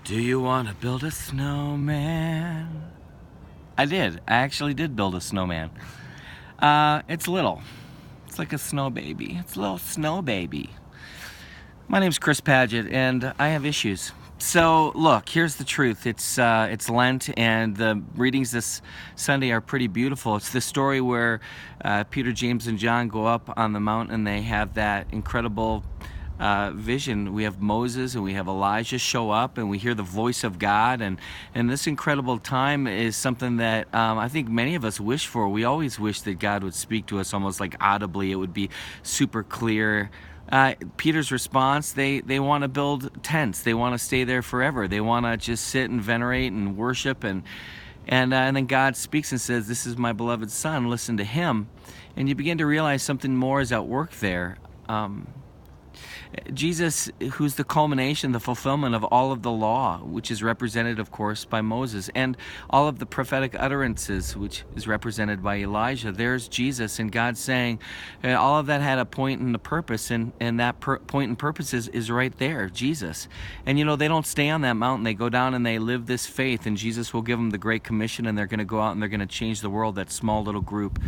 Do you want to build a snowman? I did. I actually did build a snowman. It's little. It's like a snow baby. It's a little snow baby. My name's Chris Padgett, and I have issues. So, look, here's the truth. It's Lent, and the readings this Sunday are pretty beautiful. It's the story where Peter, James, and John go up on the mountain, and they have that incredible vision. We have Moses and we have Elijah show up, and we hear the voice of God, and this incredible time is something that I think many of us wish for. We always wish that God would speak to us almost like audibly. It would be super clear. Peter's response, they want to build tents. They want to stay there forever. They want to just sit and venerate and worship, and then God speaks and says, "This is my beloved son, listen to him." And you begin to realize something more is at work there. Jesus, who's the culmination, the fulfillment of all of the law, which is represented, of course, by Moses, and all of the prophetic utterances, which is represented by Elijah. There's Jesus, and God saying all of that had a point and a purpose, and that point and purpose is right there, Jesus. And you know, they don't stay on that mountain. They go down and they live this faith, and Jesus will give them the Great Commission, and they're going to go out and they're going to change the world, that small little group.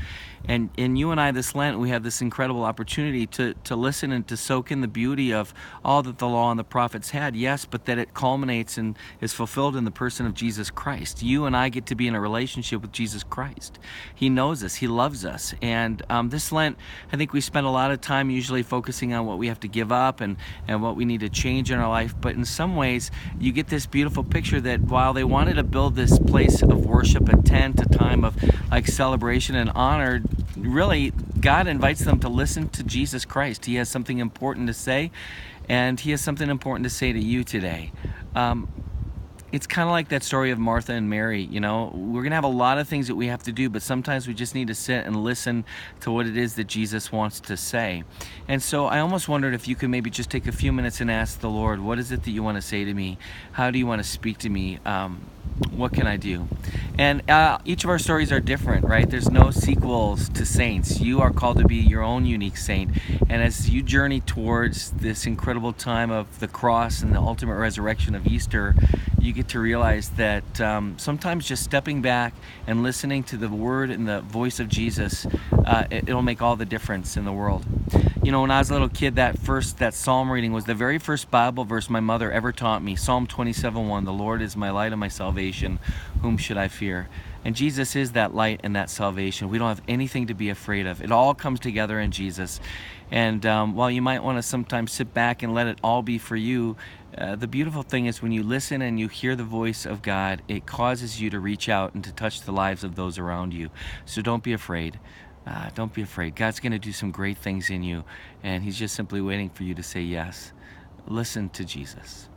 And you and I this Lent, we have this incredible opportunity to listen and to soak in the beauty of all that the law and the prophets had, yes, but that it culminates and is fulfilled in the person of Jesus Christ. You and I get to be in a relationship with Jesus Christ. He knows us. He loves us. And this Lent, I think we spend a lot of time usually focusing on what we have to give up and what we need to change in our life. But in some ways, you get this beautiful picture that while they wanted to build this place of worship, a tent, a time of like celebration and honor, really, God invites them to listen to Jesus Christ. He has something important to say, and he has something important to say to you today. It's kind of like that story of Martha and Mary. You know, we're going to have a lot of things that we have to do, but sometimes we just need to sit and listen to what it is that Jesus wants to say. And so I almost wondered if you could maybe just take a few minutes and ask the Lord, what is it that you want to say to me? How do you want to speak to me? What can I do? And each of our stories are different, right? There's no sequels to saints. You are called to be your own unique saint. And as you journey towards this incredible time of the cross and the ultimate resurrection of Easter, you get to realize that sometimes just stepping back and listening to the word and the voice of Jesus, it'll make all the difference in the world. You know, when I was a little kid, that psalm reading was the very first Bible verse my mother ever taught me. Psalm 27:1, "The Lord is my light and my salvation, whom should I fear?" And Jesus is that light and that salvation. We don't have anything to be afraid of. It all comes together in Jesus. And while you might want to sometimes sit back and let it all be for you, the beautiful thing is when you listen and you hear the voice of God, it causes you to reach out and to touch the lives of those around you. So don't be afraid. Don't be afraid. God's going to do some great things in you, and he's just simply waiting for you to say yes. Listen to Jesus.